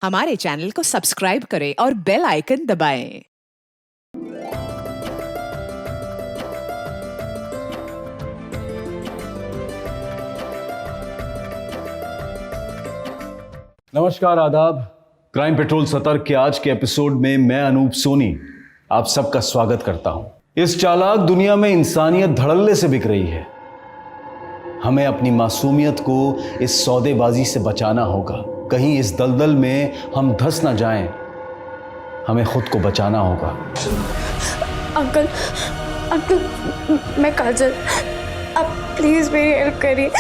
हमारे चैनल को सब्सक्राइब करें और बेल आइकन दबाएं। नमस्कार, आदाब। क्राइम पेट्रोल सतर्क के आज के एपिसोड में मैं अनूप सोनी आप सबका स्वागत करता हूं। इस चालाक दुनिया में इंसानियत धड़ल्ले से बिक रही है। हमें अपनी मासूमियत को इस सौदेबाजी से बचाना होगा। कहीं इस दलदल में हम धंस ना जाएं। हमें खुद को बचाना होगा। अंकल मैं काजल, आप प्लीज़ मेरी हेल्प करिए।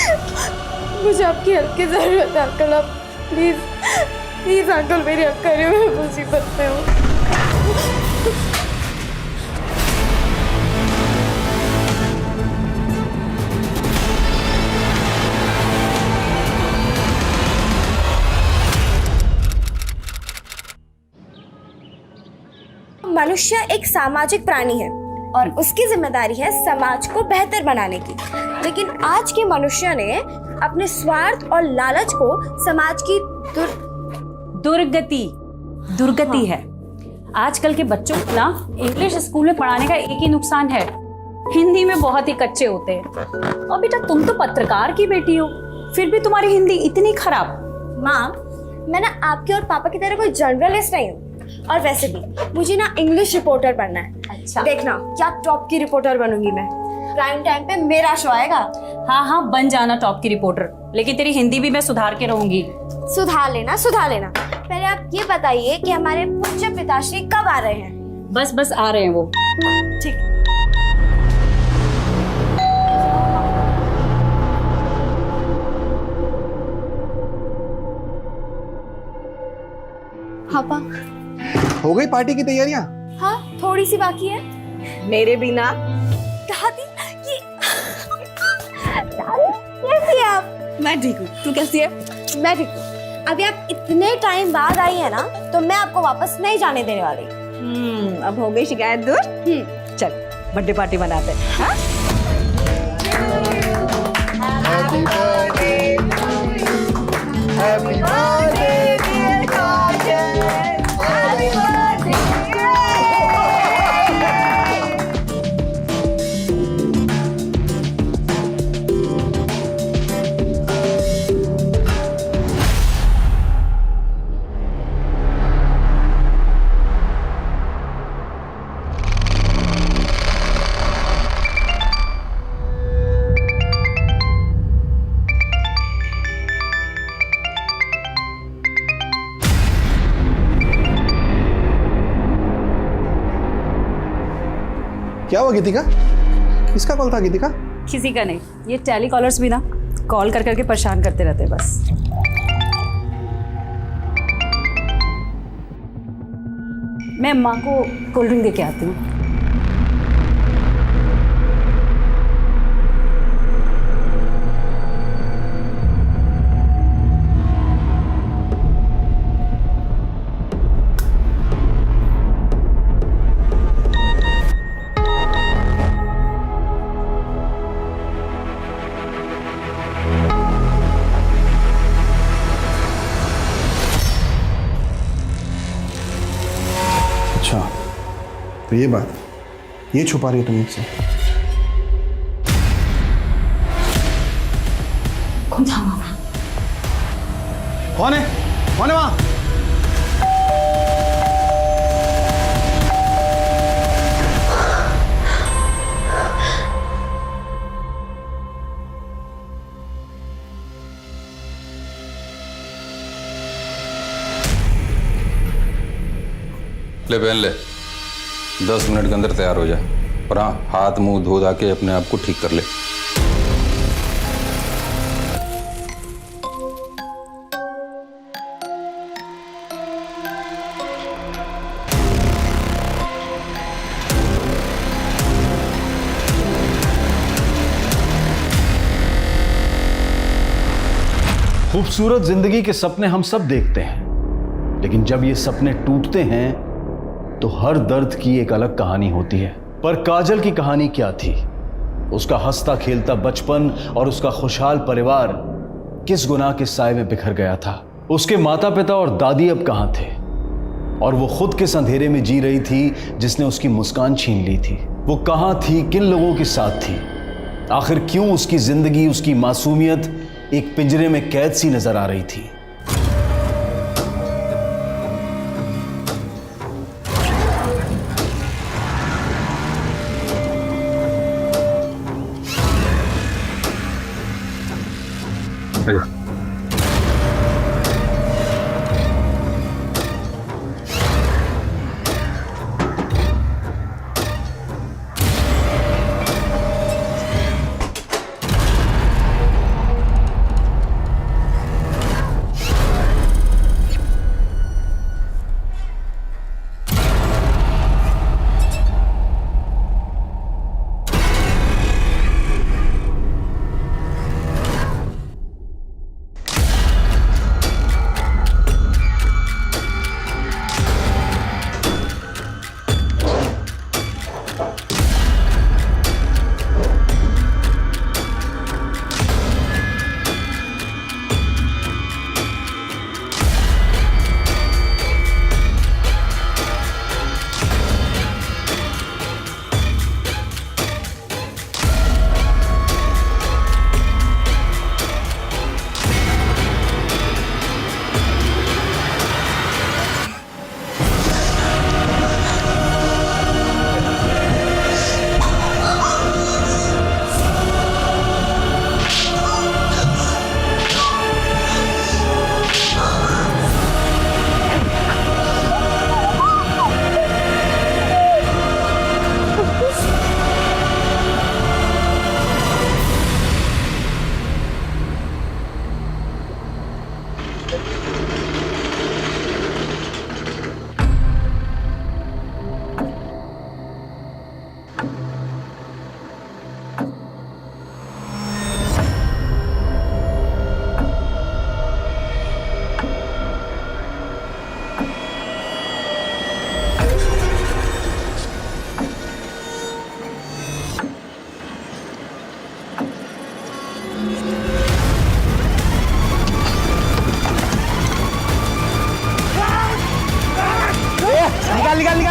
मुझे आपकी हेल्प की ज़रूरत है अंकल। आप प्लीज़ अंकल मेरी हेल्प करिए, मैं मुसीबत में हूँ। मनुष्य एक सामाजिक प्राणी है और उसकी जिम्मेदारी है समाज को बेहतर बनाने की। लेकिन आज के मनुष्य ने अपने स्वार्थ और लालच को समाज की दुर्गति है। आजकल के बच्चों को ना इंग्लिश स्कूल में पढ़ाने का एक ही नुकसान है, हिंदी में बहुत ही कच्चे होते हैं। और बेटा तुम तो पत्रकार की बेटी हो, फिर भी तुम्हारी हिंदी इतनी खराब। माँ, मैं ना आपके और पापा की तरह कोई जर्नलिस्ट नहीं हूँ। और वैसे भी मुझे ना इंग्लिश रिपोर्टर बनना है। अच्छा, देखना क्या टॉप की रिपोर्टर बनूंगी मैं। प्राइम टाइम पे मेरा शो आएगा। हाँ बन जाना टॉप की रिपोर्टर, लेकिन तेरी हिंदी भी मैं सुधार के रहूंगी। सुधार लेना। पहले आप ये बताइए कि हमारे पूज्य पिताश्री कब आ रहे हैं? बस आ रहे हैं वो। ठीक। पापा, हो गई पार्टी की तैयारियां? हाँ थोड़ी सी बाकी है। मेरे बिना दादी, ये दादी कैसी है आप? मैं ठीक हूँ, तू कैसी है? मैं ठीक हूँ। अभी आप इतने टाइम बाद आई है ना, तो मैं आपको वापस नहीं जाने देने वाली। अब हो गई शिकायत दूर। चल बर्थडे पार्टी बनाते हैं। हाँ? Happy birthday to you. Happy birthday dear Kajal. Happy birthday. क्या हुआ गीतिका? किसका कॉल था गीतिका? किसी का नहीं, ये टेलीकॉलर्स भी ना कॉल कर करके परेशान करते रहते हैं बस। मैं माँ को कोल्ड ड्रिंक दे के आती हूँ। अच्छा, तो ये बात, ये छुपा रही हो तुम मुझसे? कौन था मामा? कौन है वहाँ? ले पहन ले, 10 मिनट के अंदर तैयार हो जा। और हाँ, हाथ मुंह धो धा के अपने आप को ठीक कर ले। खूबसूरत जिंदगी के सपने हम सब देखते हैं, लेकिन जब ये सपने टूटते हैं तो हर दर्द की एक अलग कहानी होती है। पर काजल की कहानी क्या थी? उसका हंसता खेलता बचपन और उसका खुशहाल परिवार किस गुनाह के साए में बिखर गया था। उसके माता पिता और दादी अब कहां थे, और वो खुद किस अंधेरे में जी रही थी जिसने उसकी मुस्कान छीन ली थी। वो कहां थी, किन लोगों के साथ थी, आखिर क्यों उसकी जिंदगी, उसकी मासूमियत एक पिंजरे में कैद सी नजर आ रही थी।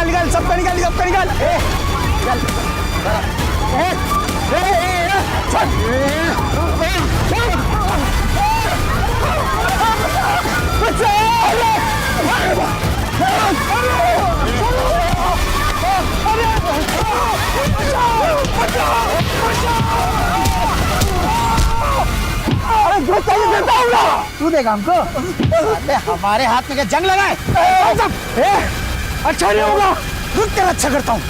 निकाल सबका निकाल तू देगा हमको। अरे हमारे हाथ में क्या जंग लगाए? अच्छा नहीं होगा, रुक तेरा अच्छा करता हूँ।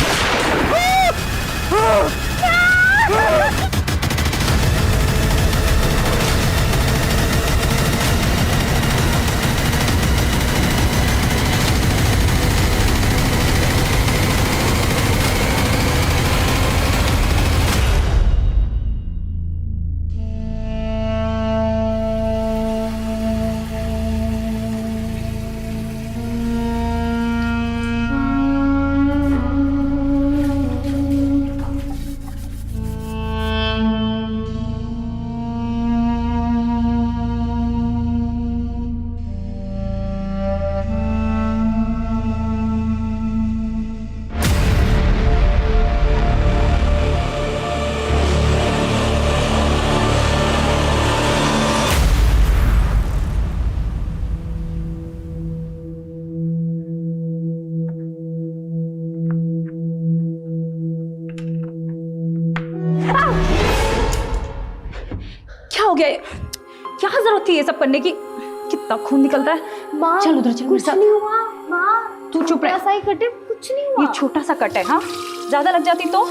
क्या हो गया? क्या जरूरत थी ये सब करने की? कितना खून निकलता है। माँ चल उधर चल, कुछ नहीं हुआ माँ, तू चुप रह। ऐसा ही कटे, कुछ नहीं हुआ। ये छोटा सा कट है, हाँ ज्यादा लग जाती तो।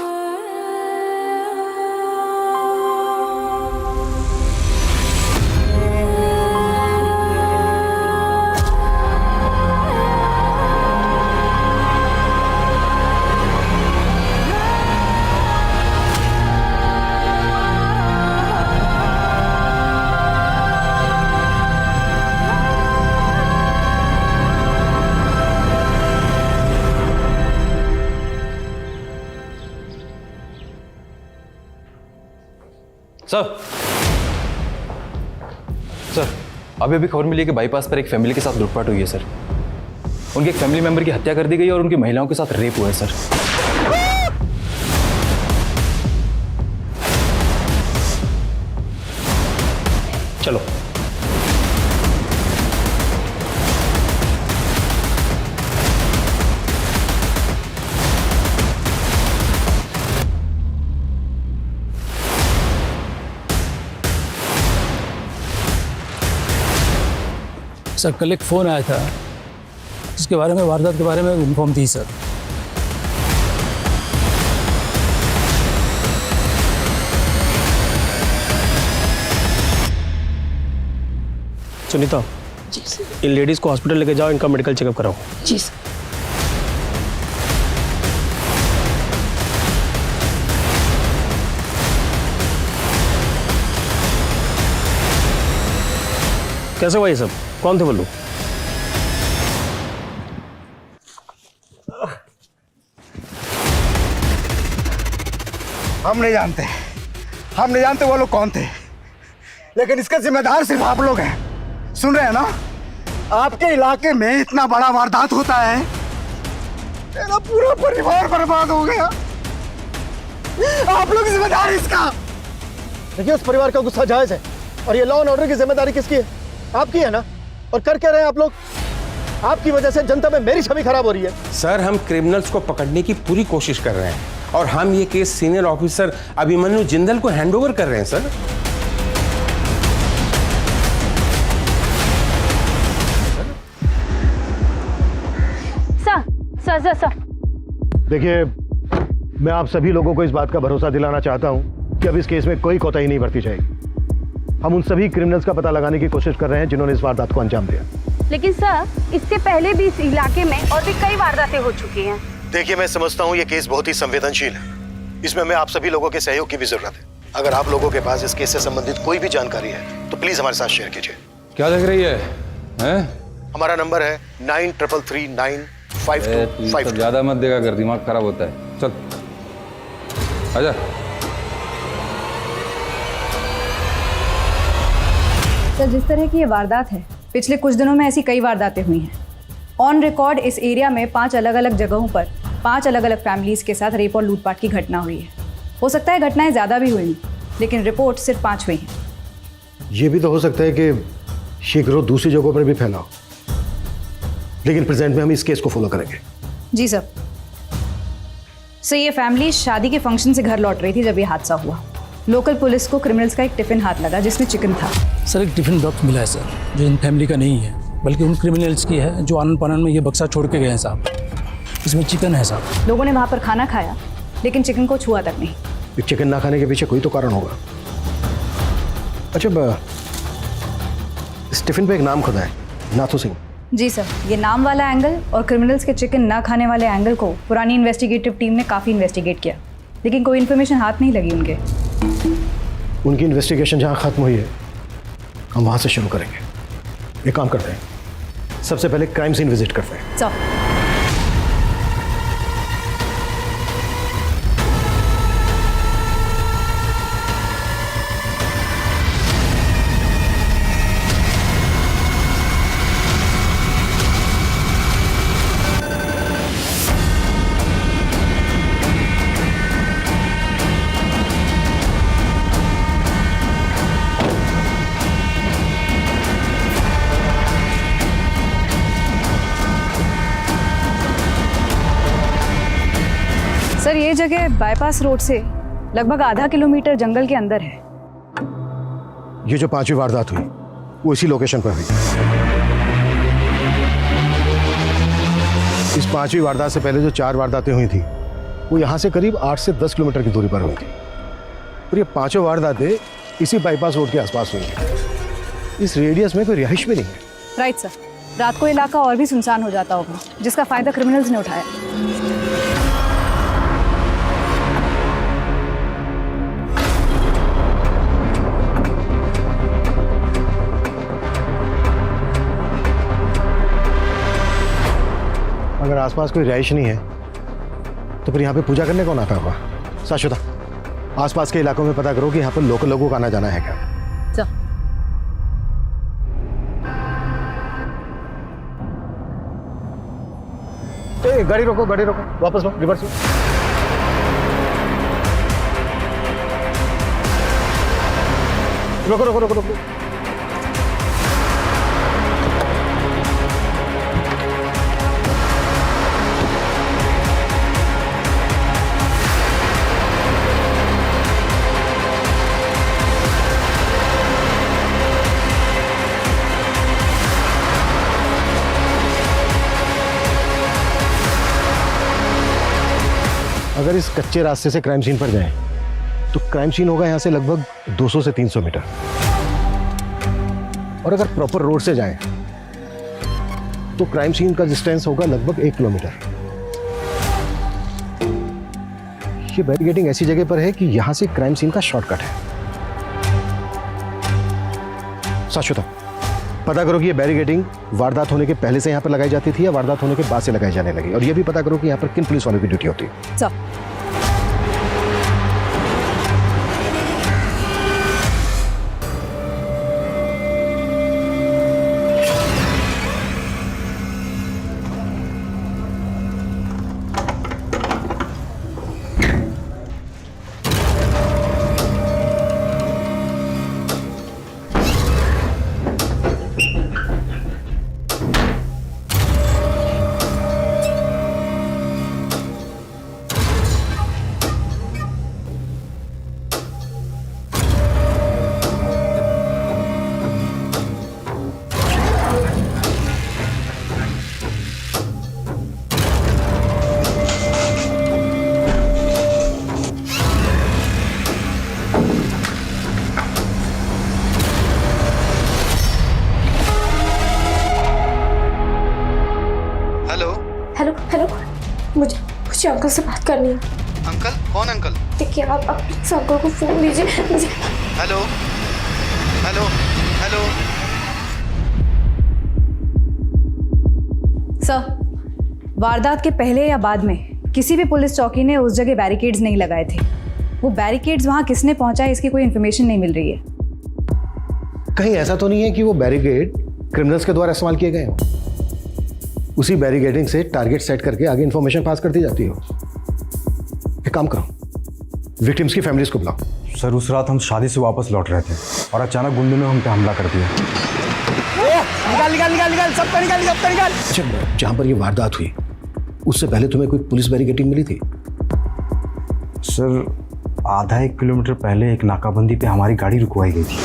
सर अभी अभी खबर मिली कि बाईपास पर एक फैमिली के साथ लूटपाट हुई है सर। उनके एक फैमिली मेंबर की हत्या कर दी गई और उनकी महिलाओं के साथ रेप हुआ है सर। चलो। सर कल एक फ़ोन आया था जिसके बारे में, वारदात के बारे में इन्फॉर्म थी सर। सुनीता, इन लेडीज़ को हॉस्पिटल लेके जाओ, इनका मेडिकल चेकअप कराओ। जी सर। कैसे हुआ ये सब? कौन थे वो लोग? हम नहीं जानते वो लोग कौन थे, लेकिन इसके जिम्मेदार सिर्फ आप लोग हैं। सुन रहे हैं ना? आपके इलाके में इतना बड़ा वारदात होता है, मेरा पूरा परिवार बर्बाद हो गया। आप लोग जिम्मेदार इसका। देखिए, उस परिवार का गुस्सा जायज है और ये लॉ एंड ऑर्डर की जिम्मेदारी किसकी है? आपकी है ना? और कर क्या रहे हैं आप लोग? आपकी वजह से जनता में मेरी छवि खराब हो रही है। सर, हम क्रिमिनल्स को पकड़ने की पूरी कोशिश कर रहे हैं और हम ये case senior officer Abhimanyu Jindal को हैंडओवर कर रहे हैं सर। सर देखिए, मैं आप सभी लोगों को इस बात का भरोसा दिलाना चाहता हूं कि अब इस केस में कोई कोताही नहीं बरती जाएगी। हम उन सभी क्रिमिनल्स का पता लगाने की कोशिश कर रहे हैं जिन्होंने इस वारदात को अंजाम दिया। लेकिन सर, इससे पहले भी इस इलाके में और भी कई वारदातें हो चुकी हैं। देखिए, मैं समझता हूं ये केस बहुत ही संवेदनशील है। इसमें मैं आप सभी लोगों के सहयोग की भी जरूरत है। अगर आप लोगों के पास इस केस से संबंधित कोई भी जानकारी है तो प्लीज हमारे साथ शेयर कीजिए। क्या लग रही है? हमारा नंबर है 93339525। ज्यादा मत देगा, कर दिमाग खराब होता है। चल आजा। सर, जिस तरह की ये वारदात है, पिछले कुछ दिनों में ऐसी कई वारदातें हुई हैं। ऑन रिकॉर्ड इस एरिया में 5 अलग अलग जगहों पर 5 अलग अलग फैमिलीज के साथ रेप और लूटपाट की घटना हुई है। हो सकता है घटनाएं ज़्यादा भी हुई, लेकिन रिपोर्ट सिर्फ 5 हुई हैं। ये भी तो हो सकता है कि शीघ्र दूसरी जगहों पर भी फैला हो, लेकिन प्रेजेंट में हम इस केस को फॉलो करेंगे। जी सर। सर, ये फैमिली शादी के फंक्शन से घर लौट रही थी जब ये हादसा हुआ। लोकल पुलिस को क्रिमिनल्स का एक टिफिन हाथ लगा जिसमें चिकन था। सर, एक टिफिन बॉक्स मिला है सर, जो इन फैमिली का नहीं है बल्कि उन क्रिमिनल्स की है जो आनंद पानन में ये बक्सा छोड़ के गए हैं साहब। इसमें चिकन है साहब। लोगों ने वहाँ पर खाना खाया, लेकिन चिकन को छुआ तक नहीं। चिकन ना खाने के पीछे कोई तो कारण होगा। अच्छा, इस टिफिन पे एक नाम खुदा है, नाथू सिंह। जी सर, ये नाम वाला एंगल और क्रिमिनल्स के चिकन ना खाने वाले एंगल को पुरानी इन्वेस्टिगेटिव टीम ने काफ़ी इन्वेस्टिगेट किया, लेकिन कोई इन्फॉर्मेशन हाथ नहीं लगी उनके। उनकी इन्वेस्टिगेशन जहाँ खत्म हुई है, हम वहाँ से शुरू करेंगे। एक काम करते हैं, सबसे पहले क्राइम सीन विजिट करते हैं। सर, सर, ये जगह बाईपास रोड से लगभग आधा किलोमीटर जंगल के अंदर है। ये जो 5वीं वारदात हुई वो इसी लोकेशन पर हुई। इस 5वीं वारदात से पहले जो 4 वारदातें हुई थी वो यहाँ से करीब 8 से 10 किलोमीटर की दूरी पर हुई थी, और ये 5 वारदातें इसी बाईपास रोड के आसपास हुई हैं। इस रेडियस में कोई रिहाइश भी नहीं है। राइट सर, रात को इलाका और भी सुनसान हो जाता होगा, जिसका फायदा क्रिमिनल्स ने उठाया। अगर आसपास कोई रिहाइश नहीं है तो फिर यहाँ पे पूजा करने कौन आता होगा? शाश्वता, आसपास के इलाकों में पता करो कि यहाँ पर लोकल लोगों का आना जाना है क्या। गाड़ी रोको, वापस लो, रिवर्स लो। रोको। अगर इस कच्चे रास्ते से क्राइम सीन पर जाएं, तो क्राइम सीन होगा यहां से लगभग 200 से 300 मीटर। और अगर प्रॉपर रोड से जाएं, तो क्राइम सीन का डिस्टेंस होगा लगभग 1 किलोमीटर। ये बैरिकेडिंग ऐसी जगह पर है कि यहां से क्राइम सीन का शॉर्टकट है। शाश्वता, पता करो कि ये बैरिकेडिंग वारदात होने के पहले से यहां पर लगाई जाती थी या वारदात होने के बाद से लगाई जाने लगी, और ये भी पता करो कि यहां पर किन पुलिस वालों की ड्यूटी होती है। सर, हेलो, मुझे अंकल से बात करनी है। अंकल? कौन अंकल? देखिए आप प्लीज अंकल को फोन लीजिए मुझे। हेलो। सर, वारदात के पहले या बाद में किसी भी पुलिस चौकी ने उस जगह बैरिकेड्स नहीं लगाए थे। वो बैरिकेड्स वहां किसने पहुंचाए इसकी कोई इन्फॉर्मेशन नहीं मिल रही है। कहीं ऐसा तो नहीं है कि वो बैरिकेड क्रिमिनल्स के द्वारा इस्तेमाल किए गए हो? उसी बैरिकेडिंग से टारगेट सेट करके आगे इंफॉर्मेशन पास कर दी जाती हो। एक काम करो, विक्टिम्स की फैमिलीज को बुलाओ। सर, उस रात हम शादी से वापस लौट रहे थे और अचानक गुंडों ने हम पे हमला कर दिया। निकाल, सबको निकाल। अच्छा, जहां पर ये वारदात हुई उससे पहले तुम्हें कोई पुलिस बैरिकेडिंग मिली थी? सर, आधा 1 किलोमीटर पहले एक नाकाबंदी पे हमारी गाड़ी रुकवाई गई थी।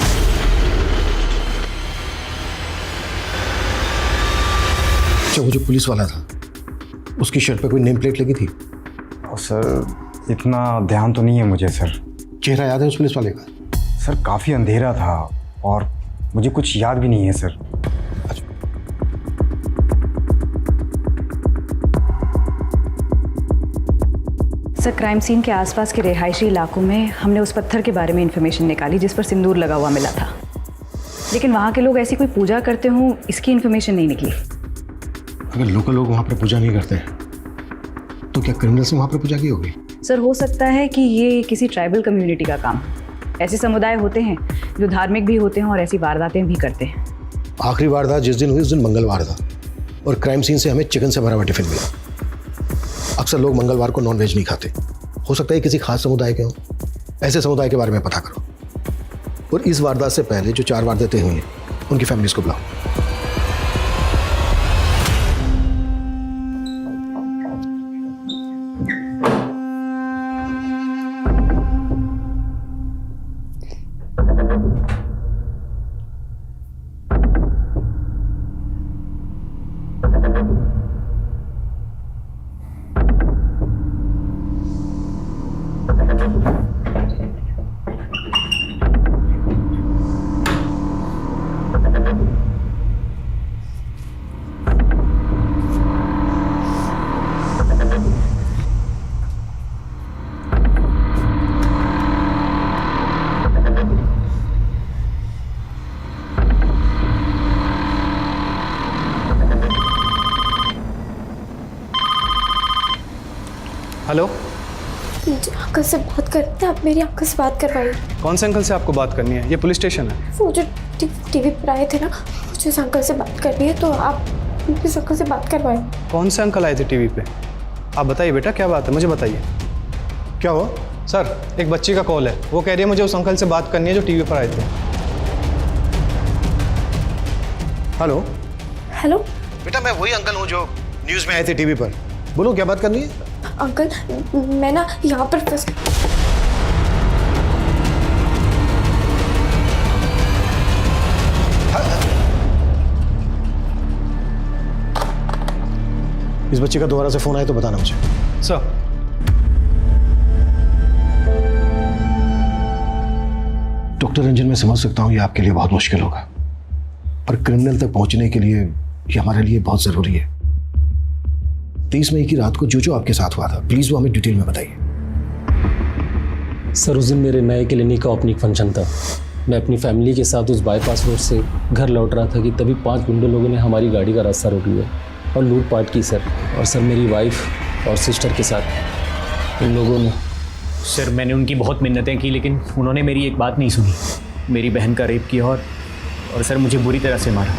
वो जो पुलिस वाला था उसकी शर्ट पे कोई नेम प्लेट लगी थी? सर, इतना ध्यान तो नहीं है मुझे सर। चेहरा याद है उस पुलिस वाले का? सर, काफ़ी अंधेरा था और मुझे कुछ याद भी नहीं है सर। अच्छा। सर, क्राइम सीन के आसपास के रिहायशी इलाकों में हमने उस पत्थर के बारे में इंफॉर्मेशन निकाली जिस पर सिंदूर लगा हुआ मिला था, लेकिन वहाँ के लोग ऐसी कोई पूजा करते हों इसकी इंफॉर्मेशन नहीं निकली। अगर लोकल लोग वहाँ पर पूजा नहीं करते हैं तो क्या क्रिमिनल्स ने वहाँ पर पूजा की होगी? सर, हो सकता है कि ये किसी ट्राइबल कम्युनिटी का काम। ऐसे समुदाय होते हैं जो धार्मिक भी होते हैं और ऐसी वारदातें भी करते हैं। आखिरी वारदात जिस दिन हुई उस दिन मंगलवार था और क्राइम सीन से हमें चिकन से भरा हुआ टिफिन मिला। अक्सर लोग मंगलवार को नॉनवेज नहीं खाते। हो सकता है किसी खास समुदाय के हों। ऐसे समुदाय के बारे में पता करो और इस वारदात से पहले जो 4 वारदातें हुई हैं उनकी फैमिलीज को बुलाओ। हेलो, मुझे अंकल से बात करनी है। आप मेरी अंकल से बात करवाइए। कौन से अंकल से आपको बात करनी है? ये पुलिस स्टेशन है। वो जो टीवी पर आए थे ना, मुझे उस अंकल से बात करनी है, तो आप प्लीज अंकल से बात करवाएं। कौन से अंकल आए थे टीवी पे? आप बताइए बेटा, क्या बात है, मुझे बताइए क्या हुआ। सर, एक बच्ची का कॉल है, वो कह रही है मुझे उस अंकल से बात करनी है जो टीवी पर आए थे। हेलो हेलो बेटा, मैं वही अंकल हूँ जो न्यूज़ में आए थे टीवी पर। बोलो क्या बात करनी है। अंकल, मैं ना यहाँ पर इस बच्चे का दोबारा से फोन आए तो बताना मुझे। सर, डॉक्टर रंजन, मैं समझ सकता हूँ ये आपके लिए बहुत मुश्किल होगा, पर क्रिमिनल तक पहुंचने के लिए ये हमारे लिए बहुत जरूरी है। 23 मई की रात को जो जो आपके साथ हुआ था, प्लीज वो हमें डिटेल में बताइए। सर, उस दिन मेरे नए क्लिनिक का ओपनिंग फंक्शन था। मैं अपनी फैमिली के साथ उस बाईपास रोड से घर लौट रहा था कि तभी 5 गुंडे लोगों ने हमारी गाड़ी का रास्ता रोक लिया और लूटपाट की सर। और सर, मेरी वाइफ और सिस्टर के साथ उन लोगों ने। सर, मैंने उनकी बहुत मिन्नतें की लेकिन उन्होंने मेरी एक बात नहीं सुनी। मेरी बहन का रेप किया और सर मुझे बुरी तरह से मारा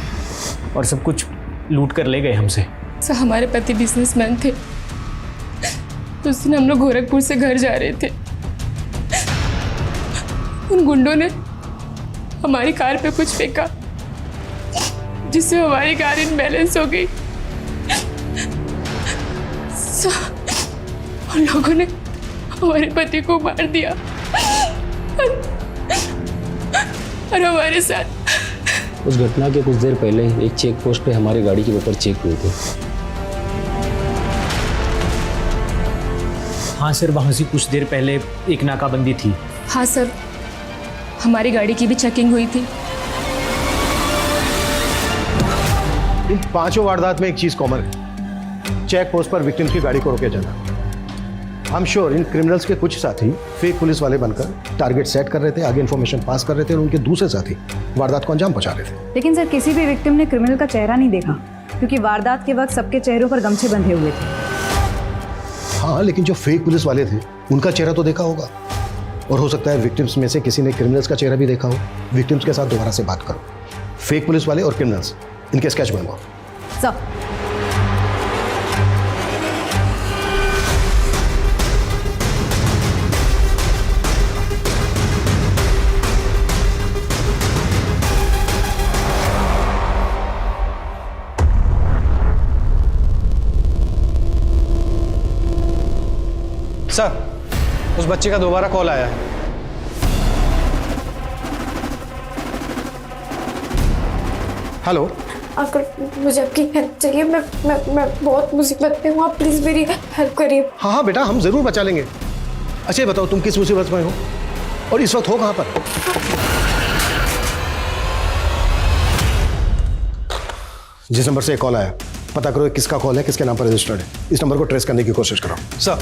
और सब कुछ लूट कर ले गए हमसे। सर, हमारे पति बिजनेसमैन थे, तो उस दिन हम लोग गोरखपुर से घर जा रहे थे। उन गुंडों ने हमारी कार पे कुछ फेंका जिससे हमारी कार इनबैलेंस हो गई। उन लोगों ने हमारे पति को मार दिया और हमारे साथ। उस घटना के कुछ देर पहले एक चेक पोस्ट पे हमारी गाड़ी के पेपर चेक हुए थे। हाँ सर, वहाँ से कुछ देर पहले एक नाकाबंदी थी। हाँ सर, हमारी गाड़ी की भी चेकिंग हुई थी। इन 5 वारदात में एक चीज कॉमन है, चेक पोस्ट पर विक्टिम्स की गाड़ी को रोके जाना। I am sure in criminals के कुछ साथी फेक पुलिस वाले बनकर टारगेट सेट कर रहे थे, आगे इन्फॉर्मेशन पास कर रहे थे और उनके दूसरे साथी वारदात को अंजाम पहुंचा रहे थे। लेकिन सर, किसी भी विक्टिम ने क्रिमिनल का चेहरा नहीं देखा क्योंकि वारदात के वक्त सबके चेहरों पर गमछे बंधे हुए थे। हाँ, लेकिन जो फेक पुलिस वाले थे उनका चेहरा तो देखा होगा, और हो सकता है विक्टिम्स में से किसी ने क्रिमिनल्स का चेहरा भी देखा हो। विक्टिम्स के साथ दोबारा से बात करो, फेक पुलिस वाले और क्रिमिनल्स, इनके स्केच बनवाओ। सर, सर, उस बच्चे का दोबारा कॉल आया है। हेलो अंकल, मुझे आपकी हेल्प चाहिए। मैं बहुत मुसीबत में हूँ, आप प्लीज मेरी हेल्प करिए। हाँ हाँ बेटा, हम जरूर बचा लेंगे। अच्छा बताओ, तुम किस मुसीबत में हो और इस वक्त हो कहाँ पर? जिस नंबर से कॉल आया, पता करो किसका कॉल है, किसके नाम पर रजिस्टर्ड है। इस नंबर को ट्रेस करने की कोशिश करो। सर,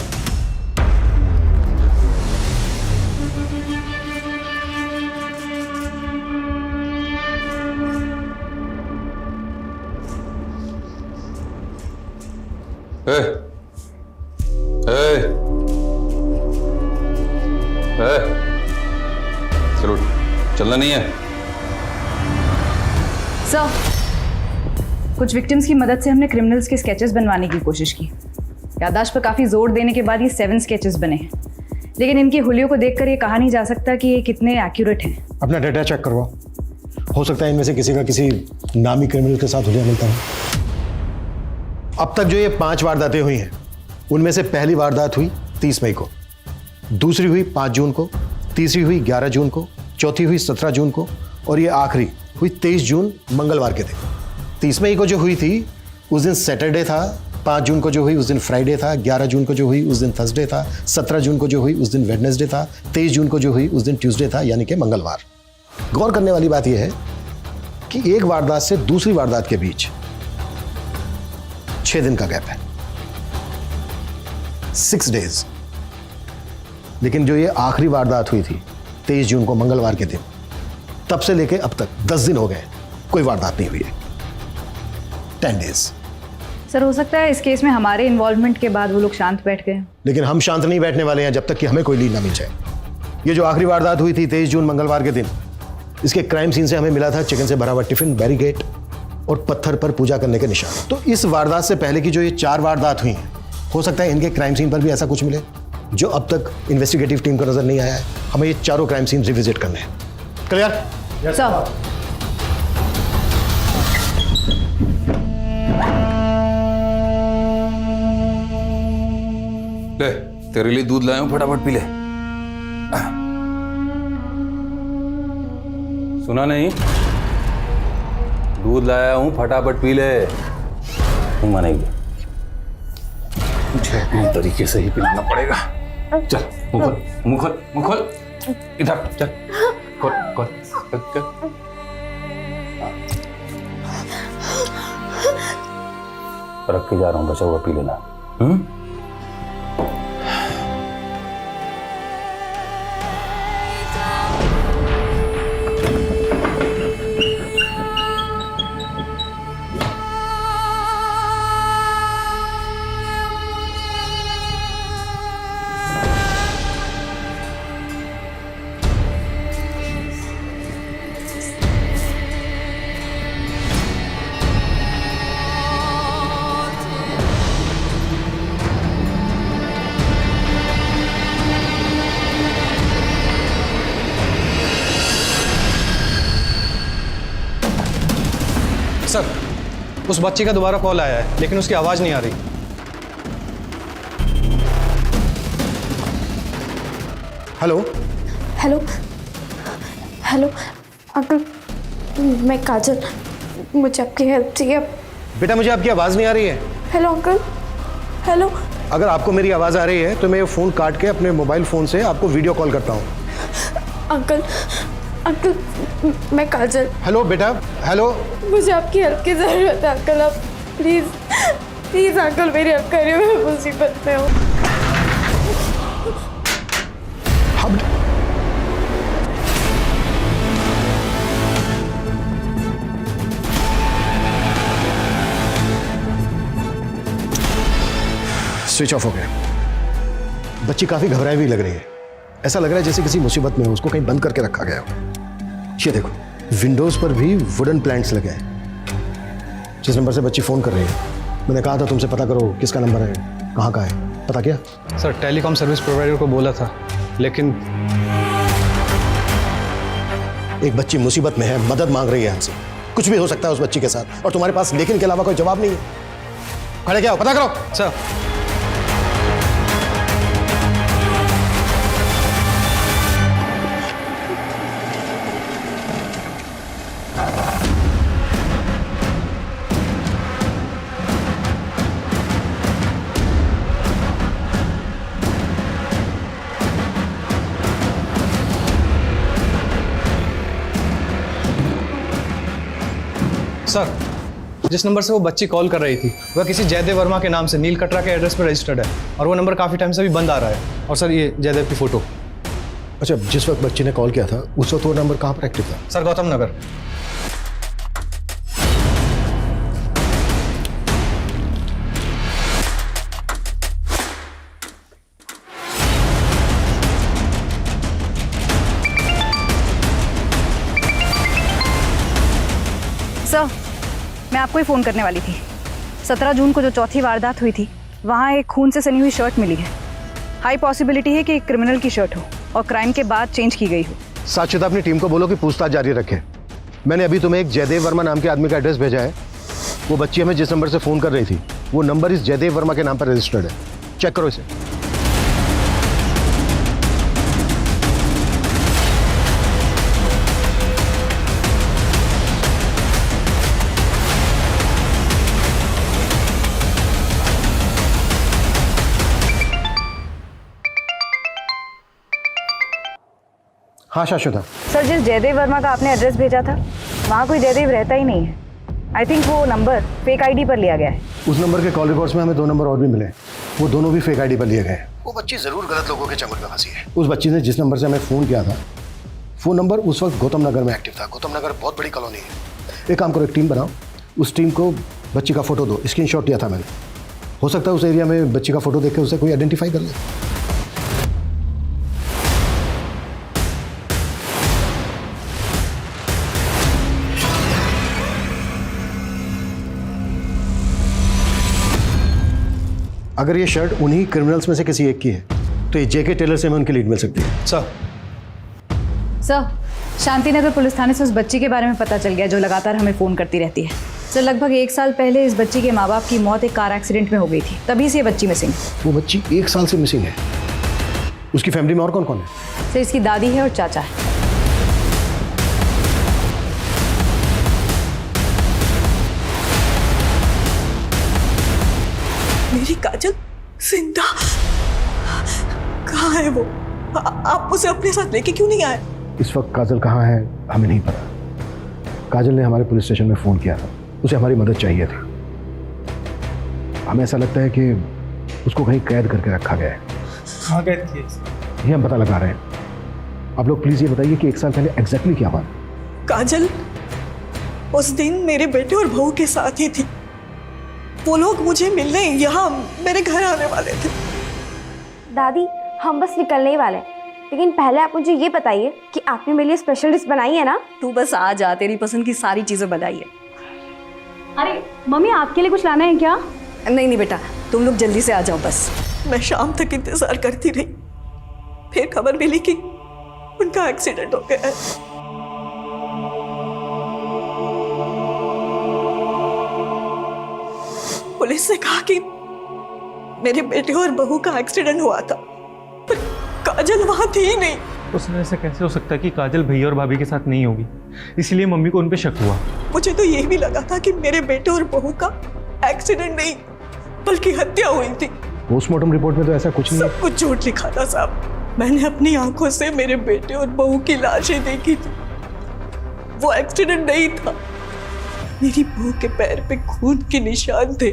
चलो, चलना नहीं है। सर, कुछ विक्टिम्स की मदद से हमने क्रिमिनल्स के स्केचेस बनवाने की कोशिश की। याददाश्त पर काफ़ी जोर देने के बाद ये 7 स्केचेस बने हैं, लेकिन इनकी हुलियों को देखकर ये कहा नहीं जा सकता कि ये कितने एक्यूरेट हैं। अपना डेटा चेक करवाओ, हो सकता है इनमें से किसी का किसी नामी क्रिमिनल के साथ हुलिया मिलता है। अब तक जो ये 5 वारदातें हुई हैं, उनमें से पहली वारदात हुई 30 मई को, दूसरी हुई 5 जून को, तीसरी हुई 11 जून को, चौथी हुई 17 जून को और ये आखिरी हुई 23 जून मंगलवार के दिन। 30 मई को जो हुई थी उस दिन सैटरडे था, 5 जून को जो हुई उस दिन फ्राइडे था, 11 जून को जो हुई उस दिन थर्सडे था, 17 जून को जो हुई उस दिन वेडनेसडे था, 23 जून को जो हुई उस दिन ट्यूसडे था, यानी कि मंगलवार। गौर करने वाली बात यह है कि एक वारदात से दूसरी वारदात के बीच 6 दिन का गैप है, 6 डेज। लेकिन जो ये आखिरी वारदात हुई थी 23 जून को मंगलवार के दिन, तब से लेके अब तक 10 दिन हो गए, कोई वारदात नहीं हुई है। 10 डेज। सर, हो सकता है इस केस में हमारे इन्वॉल्वमेंट के बाद वो लोग शांत बैठ गए, लेकिन हम शांत नहीं बैठने वाले हैं जब तक कि हमें कोई लीड ना मिल जाए। ये जो आखिरी वारदात हुई थी 23 जून मंगलवार के दिन, इसके क्राइम सीन से हमें मिला था चिकन से भरा हुआ टिफिन, बैरीकेड, और पत्थर पर पूजा करने के निशान। तो इस वारदात से पहले की जो ये 4 वारदात हुई हैं, हो सकता है इनके क्राइम सीन पर भी ऐसा कुछ मिले जो अब तक इन्वेस्टिगेटिव टीम को नजर नहीं आया है। हमें ये चारों क्राइम सीन रिविजिट करने हैं। क्लियर? सर। ले तेरे लिए दूध लाया हूं, फटाफट पी ले। सुना नहीं? दूध लाया हूं, फटाफट पी ले। नहीं मानेगी, मुझे अपने तरीके से ही पिलाना पड़ेगा। चल मुंह खोल, मुंह खोल, मुंह खोल, इधर चल, खोल खोल चल। रख के जा रहा हूं, बचा हुआ पी लेना। सर, उस बच्ची का दोबारा कॉल आया है, लेकिन उसकी आवाज नहीं आ रही। हेलो हेलो हेलो अंकल, मैं काजल, मुझे आपकी हेल्प चाहिए। बेटा, मुझे आपकी आवाज नहीं आ रही है। Hello uncle, hello. अगर आपको मेरी आवाज आ रही है तो मैं ये फोन काट के अपने मोबाइल फोन से आपको वीडियो कॉल करता हूँ। अंकल अंकल, मैं काजल। हेलो बेटा, हेलो। मुझे आपकी हेल्प की ज़रूरत है अंकल, आप प्लीज़ प्लीज़ अंकल मेरी हेल्प करिए, मैं मुसीबत में हूँ। स्विच ऑफ हो गया। बच्ची काफी घबराई हुई लग रही है। ऐसा लग रहा है जैसे किसी मुसीबत में हो, उसको कहीं बंद करके रखा गया हो। ये देखो, विंडोज पर भी वुडन प्लैंट्स लगे हैं। जिस नंबर से बच्ची फोन कर रही है, मैंने कहा था तुमसे पता करो किसका नंबर है, कहाँ का है, पता किया? सर, टेलीकॉम सर्विस प्रोवाइडर को बोला था, लेकिन एक बच्ची मुसीबत में है, मदद मांग रही है हमसे। कुछ भी हो सकता है उस बच्ची के साथ, और तुम्हारे पास लेकिन के अलावा कोई जवाब नहीं है। खड़े क्या हो, पता करो। सर, सर, जिस नंबर से वो बच्ची कॉल कर रही थी वह किसी जयदेव वर्मा के नाम से नील कटरा के एड्रेस पर रजिस्टर्ड है, और वो नंबर काफ़ी टाइम से भी बंद आ रहा है। और सर, ये जयदेव की फ़ोटो। अच्छा, जिस वक्त बच्ची ने कॉल किया था उस वक्त वो नंबर कहाँ पर एक्टिव था? सर, गौतम नगर। सर, मैं आपको ही फ़ोन करने वाली थी। 17 जून को जो चौथी वारदात हुई थी, वहाँ एक खून से सनी हुई शर्ट मिली है। हाई पॉसिबिलिटी है कि एक क्रिमिनल की शर्ट हो और क्राइम के बाद चेंज की गई हो। साक्षिता, अपनी टीम को बोलो कि पूछताछ जारी रखे। मैंने अभी तुम्हें एक जयदेव वर्मा नाम के आदमी का एड्रेस भेजा है। वो बच्ची हमें जिस नंबर से फ़ोन कर रही थी, वो नंबर इस जयदेव वर्मा के नाम पर रजिस्टर्ड है। चेक करो इसे। हाँ शाश्वता। सर, जिस जयदेव वर्मा का आपने एड्रेस भेजा था, वहाँ कोई जयदेव रहता ही नहीं है। आई थिंक वो नंबर फेक आईडी पर लिया गया है। उस नंबर के कॉल रिकॉर्ड्स में हमें 2 नंबर और भी मिले, वो दोनों भी फेक आईडी पर लिए गए। वो बच्ची जरूर गलत लोगों के चंगुल में फंसी है। उस बच्ची ने जिस नंबर से हमें फ़ोन किया था, वो नंबर उस वक्त गौतम नगर में एक्टिव था। गौतम नगर बहुत बड़ी कॉलोनी है। एक काम करो, एक टीम बनाओ, उस टीम को बच्ची का फ़ोटो दो। स्क्रीनशॉट लिया था मैंने, हो सकता है उस एरिया में बच्ची का फ़ोटो देख के उसे कोई आइडेंटिफाई कर ले। अगर ये शर्ट उन्हीं क्रिमिनल्स में से किसी एक की है तो ये जेके टेलर से हमें उनकी लीड मिल सकती है। सर, शांतिनगर पुलिस थाने से उस बच्ची के बारे में पता चल गया जो लगातार हमें फ़ोन करती रहती है। सर, लगभग 1 साल पहले इस बच्ची के माँ बाप की मौत एक कार एक्सीडेंट में हो गई थी, तभी से ये बच्ची मिसिंग। वो बच्ची 1 साल से मिसिंग है। उसकी फैमिली में और कौन कौन है? सर, इसकी दादी है और चाचा है। मेरी काजल जिंदा कहाँ है वो? आप उसे अपने साथ लेके क्यों नहीं आए? इस वक्त काजल कहाँ है हमें नहीं पता। काजल ने हमारे पुलिस स्टेशन में फ़ोन किया था, उसे हमारी मदद चाहिए थी। हमें ऐसा लगता है कि उसको कहीं कैद करके रखा गया है। कहाँ कैद किए? ये हम पता लगा रहे हैं। आप लोग प्लीज़ ये बताइए कि 1 साल पहले एग्जैक्टली क्या हुआ? काजल उस दिन मेरे बेटे और बहू के साथ ही थी। वो लोग मुझे मिलने यहाँ मेरे घर आने वाले थे। दादी, हम बस निकलने ही वाले हैं, लेकिन पहले आप मुझे ये बताइए कि आपने मेरे लिए स्पेशल डिश बनाई है ना? तू बस आ जा, तेरी पसंद की सारी चीजें बनाई है। अरे मम्मी, आपके लिए कुछ लाना है क्या? नहीं नहीं बेटा, तुम लोग जल्दी से आ जाओ बस। मैं शाम तक इंतजार करती रही, फिर खबर मिली कि उनका एक्सीडेंट हो गया है। पुलिस ने कहा कि मेरे बेटे और बहू का एक्सीडेंट हुआ था, पर काजल वहां थी ही नहीं। उसने ऐसा कैसे हो सकता है कि काजल भैया और भाभी के साथ नहीं होगी? इसलिए मम्मी को उन पे शक हुआ। मुझे तो ये भी लगा था कि मेरे बेटे और बहू का एक्सीडेंट नहीं बल्कि हत्या हुई थी। पोस्टमार्टम रिपोर्ट में तो ऐसा कुछ नहीं। सब कुछ झूठ लिखा था साहब। मैंने अपनी आंखों से मेरे बेटे और बहू की लाशें देखी थी। वो एक्सीडेंट नहीं था। मेरी बहू के पैर पे खून के निशान थे,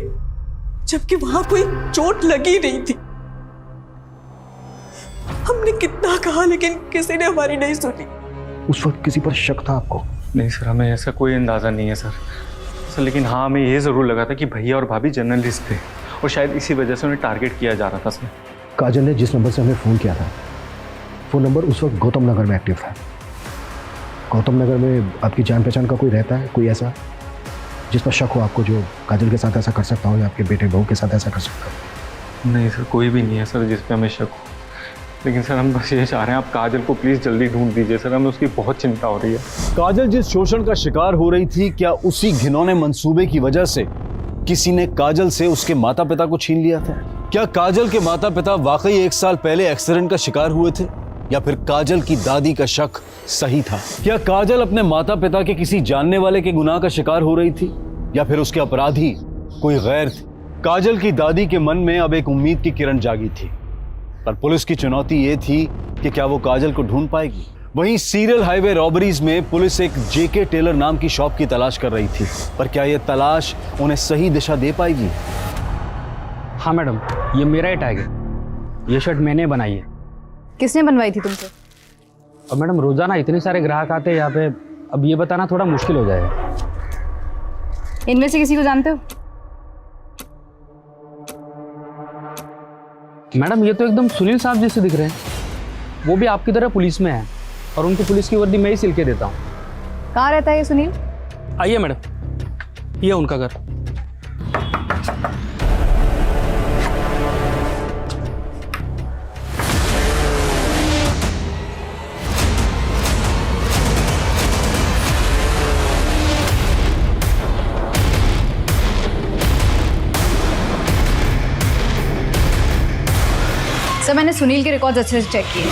जबकि वहां कोई चोट लगी नहीं थी। हमने कितना कहा लेकिन किसी ने हमारी नहीं सुनी। उस वक्त किसी पर शक था आपको? नहीं सर, हमें ऐसा कोई अंदाज़ा नहीं है सर, लेकिन हाँ हमें ये ज़रूर लगा था कि भैया और भाभी जर्नलिस्ट थे और शायद इसी वजह से उन्हें टारगेट किया जा रहा था सर। काजल ने जिस नंबर से हमें फ़ोन किया था वो नंबर उस वक्त गौतम नगर में एक्टिव था। गौतम नगर में आपकी जान पहचान का कोई रहता है, कोई ऐसा जिस पर शक हो आपको, जो काजल के साथ ऐसा कर सकता हो या आपके बेटे बहू के साथ ऐसा कर सकता हो? नहीं सर, कोई भी नहीं है सर जिस पे हमें शक हो, लेकिन सर हम बस ये चाह रहे हैं आप काजल को प्लीज़ जल्दी ढूंढ दीजिए सर, हमें उसकी बहुत चिंता हो रही है। काजल जिस शोषण का शिकार हो रही थी, क्या उसी घिनौने मंसूबे की वजह से किसी ने काजल से उसके माता पिता को छीन लिया था? क्या काजल के माता पिता वाकई 1 साल पहले एक्सीडेंट का शिकार हुए थे, या फिर काजल की दादी का शक सही था? क्या काजल अपने माता पिता के किसी जानने वाले के गुनाह का शिकार हो रही थी, या फिर उसके अपराधी कोई गैर थे? काजल की दादी के मन में अब एक उम्मीद की किरण जागी थी, पर पुलिस की चुनौती ये थी कि क्या वो काजल को ढूंढ पाएगी। वहीं सीरियल हाईवे रॉबरीज में पुलिस एक जेके टेलर नाम की शॉप की तलाश कर रही थी, पर क्या यह तलाश उन्हें सही दिशा दे पाएगी? हाँ मैडम, ये मेरा ही टैग है, ये शर्ट मैंने बनाई है। किसने बनवाई थी तुमसे? और मैडम रोजाना इतने सारे ग्राहक आते हैं यहाँ पे, अब ये बताना थोड़ा मुश्किल हो जाएगा। इनमें से किसी को जानते हो? मैडम ये तो एकदम सुनील साहब जैसे दिख रहे हैं, वो भी आपकी तरह पुलिस में है, और उनकी पुलिस की वर्दी मैं ही सिल के देता हूँ। कहाँ रहता है ये सुनील? आइए मैडम, ये उनका घर। सर, मैंने सुनील के रिकॉर्ड्स अच्छे से चेक किए,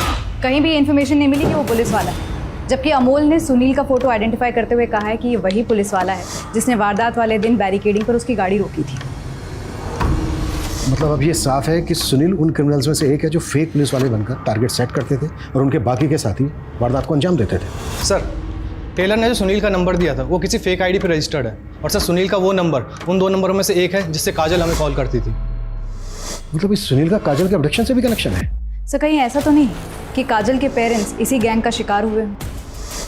कहीं भी इन्फॉर्मेशन नहीं मिली कि वो पुलिस वाला है, जबकि अमोल ने सुनील का फोटो आइडेंटिफाई करते हुए कहा है कि ये वही पुलिस वाला है जिसने वारदात वाले दिन बैरिकेडिंग पर उसकी गाड़ी रोकी थी। मतलब अब ये साफ है कि सुनील उन क्रिमिनल्स में से एक है जो फेक पुलिस वाले बनकर टारगेट सेट करते थे और उनके बाकी के साथी वारदात को अंजाम देते थे। सर, टेलर ने जो सुनील का नंबर दिया था वो किसी फेक आईडी पर रजिस्टर्ड है, और सर सुनील का वो नंबर उन 2 नंबरों में से एक है जिससे काजल हमें कॉल करती थी। मतलब इस सुनील का काजल के अब्डक्शन से भी कनेक्शन है? सर, कहीं ऐसा तो नहीं कि काजल के पेरेंट्स इसी गैंग का शिकार हुए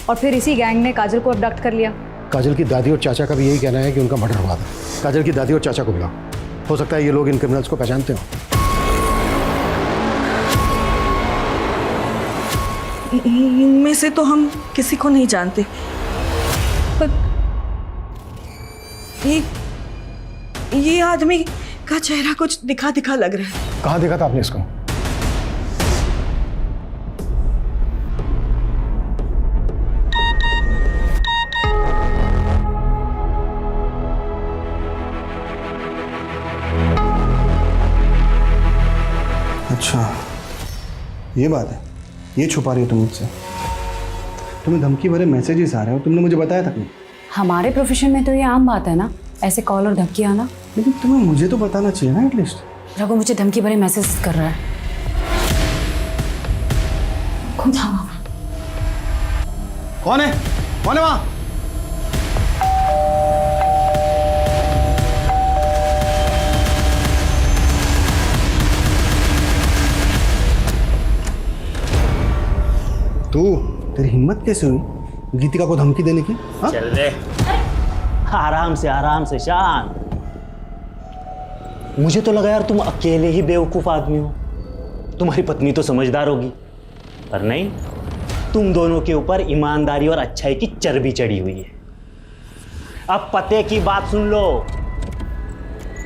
और फिर इसी गैंग ने काजल को अबडक्ट कर लिया? काजल की दादी और चाचा का भी यही कहना है कि उनका मर्डर हुआ था। काजल की दादी और चाचा को बुलाओ, हो सकता है ये लोग इन क्रिमिनल्स को पहचानते हो। इनमें से तो हम किसी को नहीं जानते, पर ये आदमी का चेहरा कुछ दिखा दिखा लग रहा है। कहाँ देखा था आपने इसको? अच्छा, ये बात है। ये छुपा रही हो तुम मुझसे? तुम्हें धमकी भरे मैसेजेस आ रहे हो, तुमने मुझे बताया था क्यों? हमारे प्रोफेशन में तो ये आम बात है ना, ऐसे कॉल और धमकी आना। लेकिन तुम्हें मुझे तो बताना चाहिए ना एटलीस्ट। रघु मुझे धमकी भरे मैसेज कर रहा है। खुदा कौन है? कौन है वहां? तू, तेरी हिम्मत कैसे हुई गीतिका को धमकी देने की? हाँ? चल रे, आराम से शांत। मुझे तो लगा यार तुम अकेले ही बेवकूफ आदमी हो, तुम्हारी पत्नी तो समझदार होगी, पर नहीं, तुम दोनों के ऊपर ईमानदारी और अच्छाई की चर्बी चढ़ी हुई है। अब पते की बात सुन लो,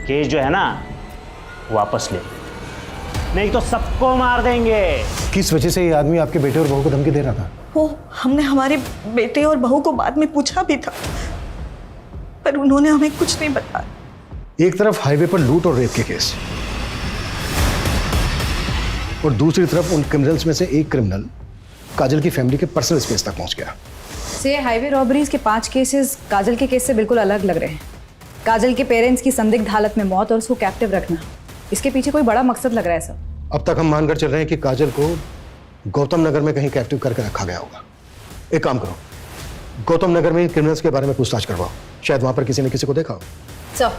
केस जो है ना वापस ले, नहीं तो सबको मार देंगे। किस वजह से ये आदमी आपके बेटे और बहू को धमकी दे रहा था? वो हमने हमारे बेटे और बहू को बाद में पूछा भी था, पर उन्होंने हमें कुछ नहीं बताया। एक तरफ हाईवे पर लूट और रेप के केस, और दूसरी तरफ उन क्रिमिनल्स में से एक क्रिमिनल काजल की फैमिली के पर्सनल स्पेस तक पहुंच गया। से हाईवे रॉबरीज के 5 केसेस काजल के केस से बिल्कुल अलग लग रहे हैं। काजल के पेरेंट्स की संदिग्ध हालत में मौत और उसको कैप्टिव रखना, इसके पीछे कोई बड़ा मकसद लग रहा है सर। अब तक हम मानकर चल रहे हैं कि काजल को गौतम नगर में कहीं कैप्टिव करके रखा गया होगा। एक काम करो, गौतम नगर में क्रिमिनल्स के बारे में पूछताछ करवाओ, शायद वहां पर किसी ने किसी को देखा हो। सर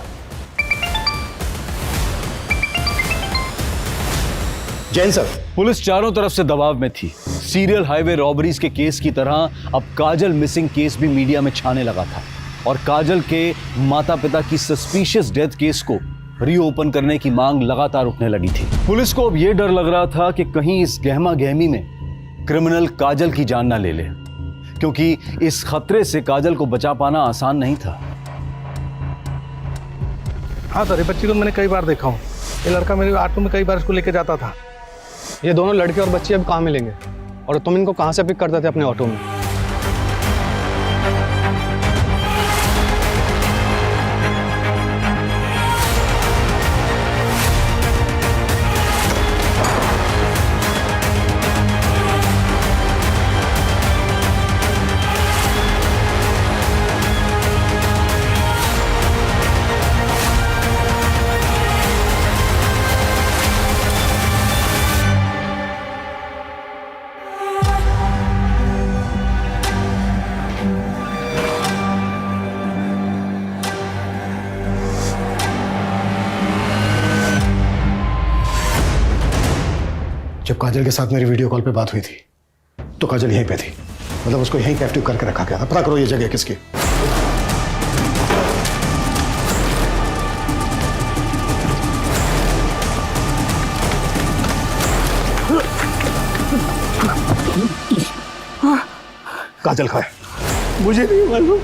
जैन सर, पुलिस चारों तरफ से दबाव में थी। सीरियल हाईवे रॉबरीज के केस की तरह अब काजल मिसिंग केस भी मीडिया में छाने लगा था, और काजल के माता पिता की सस्पिशियस डेथ केस को रीओपन करने की मांग लगातार उठने लगी थी। पुलिस को अब यह डर लग रहा था कि कहीं इस गहमा गहमी में क्रिमिनल काजल की जान ना ले ले, क्योंकि इस खतरे से काजल को बचा पाना आसान नहीं था। हाँ सर, ये बच्ची को मैंने कई बार देखा हूँ। ये लड़का मेरे ऑटो में कई बार इसको लेके जाता था। ये दोनों लड़के और बच्ची अब कहाँ मिलेंगे? और तुम इनको कहाँ से पिक करते थे अपने ऑटो में? जब काजल के साथ मेरी वीडियो कॉल पे बात हुई थी तो काजल यहीं पे थी, मतलब उसको यहीं कैप्टिव करके रखा गया था। पता करो ये जगह किसकी। काजल कहाँ है? मुझे नहीं मालूम,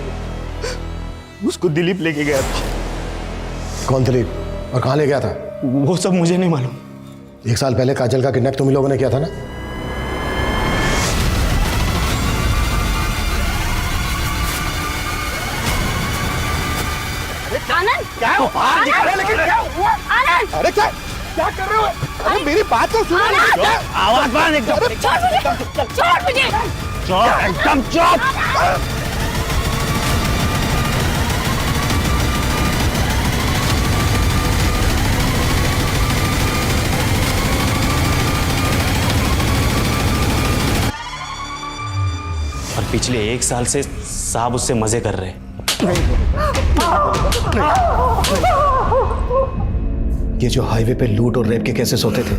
उसको दिलीप लेके गया था। कौन दिलीप, और कहाँ ले गया था? वो सब मुझे नहीं मालूम। 1 साल पहले काजल का किडनैप तुम लोगों ने किया था ना? आनंद, क्या है? बाहर दिख रहा है, लेकिन क्या हुआ? आनंद, अरे क्या कर रहे हो? अरे मेरी बात तो सुनो। आवाज बंद एकदम। छोड़ मुझे। एकदम चुप। और पिछले 1 साल से साहब उससे मजे कर रहे हैं। ये जो हाईवे पे लूट और रेप के केसेस होते थे,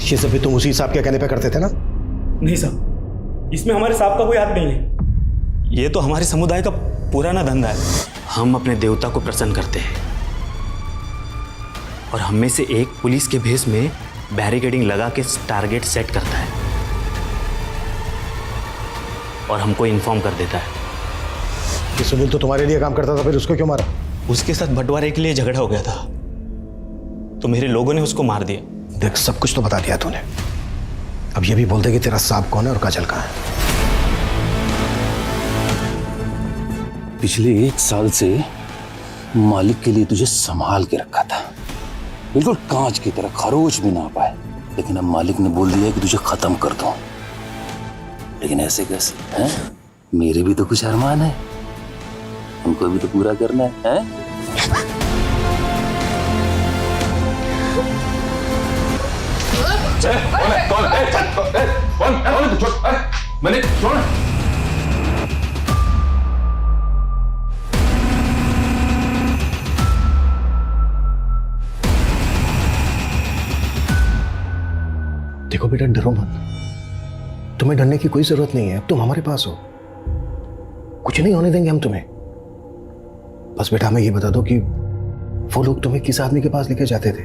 ये सब भी तुम उसी साहब के कहने पे करते थे ना? नहीं साहब, इसमें हमारे साहब का कोई हाथ नहीं है। ये तो हमारे समुदाय का पुराना धंधा है। हम अपने देवता को प्रसन्न करते हैं, और हम में से एक पुलिस के भेष में बैरिकेडिंग लगा के टारगेट सेट करता है और हमको इन्फॉर्म कर देता है। कि सुनील तो तुम्हारे लिए काम करता था, फिर उसको क्यों मारा? उसके साथ बंटवारे के लिए झगड़ा हो गया था। तो मेरे लोगों ने उसको मार दिया। देख, सब कुछ तो बता दिया तूने, अब ये भी बोल दे कि तेरा सांप कौन है और काजल कहाँ है। पिछले 1 साल से मालिक के लिए तुझे संभाल के रखा था, बिल्कुल कांच की तरह, खरोच भी ना पाए, लेकिन अब मालिक ने बोल दिया कि तुझे खत्म कर दूं। लेकिन ऐसे कैसे हैं? मेरे भी तो कुछ अरमान है, उनको भी तो पूरा करना है, हैं? मैंने छोड़। देखो बेटा, डरो मत, तुम्हें डरने की कोई जरूरत नहीं है, अब तुम हमारे पास हो, कुछ नहीं होने देंगे हम तुम्हें। बस बेटा हमें ये बता दो कि वो लोग तुम्हें किस आदमी के पास लेके जाते थे?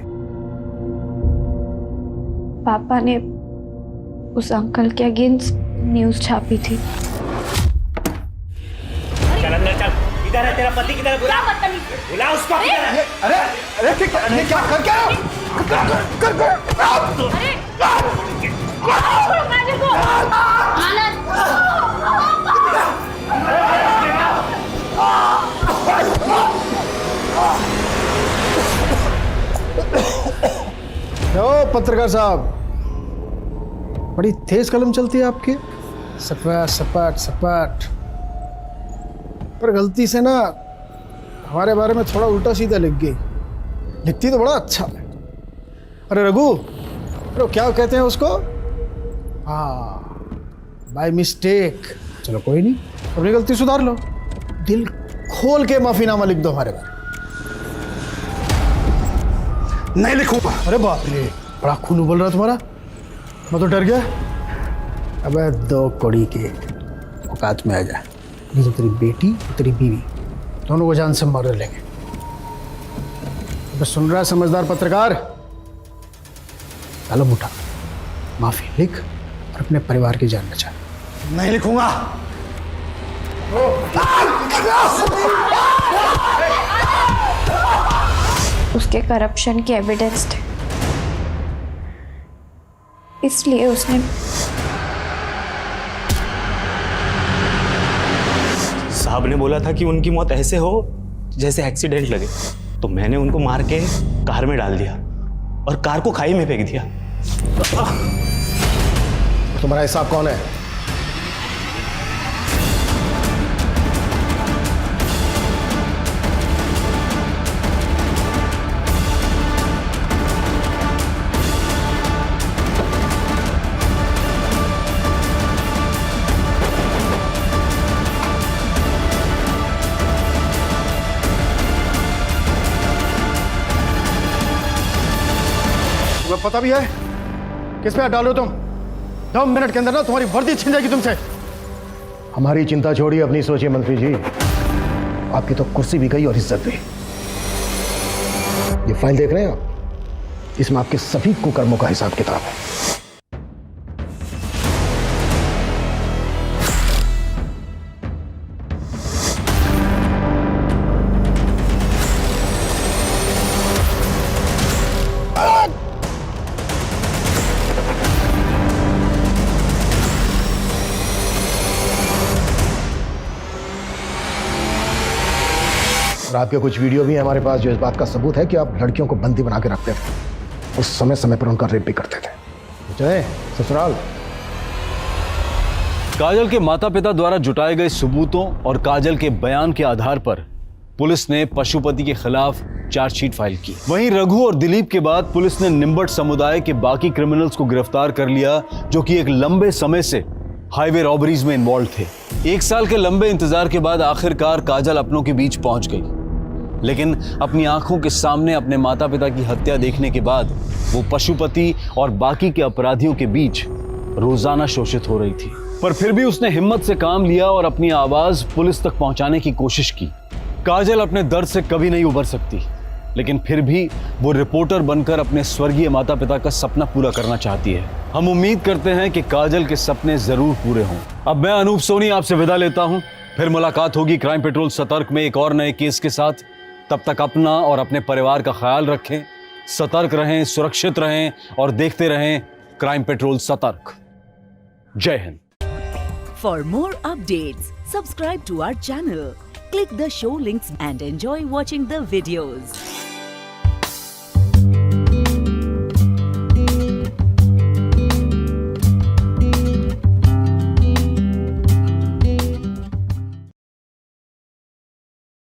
पापा ने उस अंकल के अगेंस्ट न्यूज़ छापी थी। चल अंदर चल, किधर है तेरा पति, किधर है? बुला उसको। अरे अरे क्या कर क्या पत्रकार साहब, बड़ी तेज कलम चलती है आपकी। सपाट सपाट सपाट, पर गलती से ना हमारे बारे में थोड़ा उल्टा सीधा लिख गई। लिखती तो बड़ा अच्छा है। अरे रघु, अरे क्या कहते हैं उसको? हाँ, बाय मिस्टेक। चलो कोई नहीं, अपनी गलती सुधार लो, दिल खोल के माफीनामा लिख दो हमारे बारे। नहीं लिखूंगा। अरे बाप रे, बड़ा खून उबल रहा तुम्हारा, मैं तो डर गया। अबे 2 कौड़ी के औकात में आ जा, नहीं तो तेरी बेटी और तेरी बीवी दोनों को जान से मार लेंगे। अबे सुन रहा है समझदार पत्रकार? कलम उठा, माफी लिख और अपने परिवार की जान बचा। नहीं लिखूंगा। उसके करप्शन की एविडेंस थे, इसलिए उसने साहब ने बोला था कि उनकी मौत ऐसे हो जैसे एक्सीडेंट लगे, तो मैंने उनको मार के कार में डाल दिया और कार को खाई में फेंक दिया। तुम्हारा हिसाब कौन है? पता भी है किस पे हाथ डालो तुम? 2 मिनट के अंदर ना तुम्हारी वर्दी छिन जाएगी तुमसे। हमारी चिंता छोड़िए, अपनी सोचिए मंत्री जी। आपकी तो कुर्सी भी गई और इज्जत भी। ये फाइल देख रहे हैं आप, इसमें आपके सभी कुकर्मों का हिसाब किताब है। और आपके कुछ वीडियो भी हैं हमारे पास जो इस बात का सबूत है कि आप लड़कियों को बंदी बना के रखते थे, उस समय समय पर उनका रेप भी करते थे। चले ससुराल। काजल के माता पिता द्वारा जुटाए गए सबूतों और काजल के बयान के आधार पर पुलिस ने पशुपति के खिलाफ चार्जशीट फाइल की। वहीं रघु और दिलीप के बाद पुलिस ने निम्बट समुदाय के बाकी क्रिमिनल्स को गिरफ्तार कर लिया, जो कि एक लंबे समय से हाईवे रॉबरीज में इन्वॉल्व थे। 1 साल के लंबे इंतजार के बाद आखिरकार काजल अपनों के बीच पहुंच गई, लेकिन अपनी आंखों के सामने अपने माता पिता की हत्या देखने के बाद वो पशुपति और बाकी के अपराधियों के बीच रोजाना शोषित हो रही थी। पर फिर भी उसने हिम्मत से काम लिया और अपनी आवाज पुलिस तक पहुंचाने की कोशिश की। काजल अपने दर्द से कभी नहीं उबर सकती, लेकिन फिर भी वो रिपोर्टर बनकर अपने स्वर्गीय माता पिता का सपना पूरा करना चाहती है। हम उम्मीद करते हैं कि काजल के सपने जरूर पूरे हों। अब मैं अनूप सोनी आपसे विदा लेता हूं, फिर मुलाकात होगी क्राइम पेट्रोल सतर्क में एक और नए केस के साथ। तब तक अपना और अपने परिवार का ख्याल रखें। सतर्क रहें, सुरक्षित रहें और देखते रहें क्राइम पेट्रोल सतर्क। जय Hind. For more updates, subscribe to our channel, click the show links and enjoy watching the videos.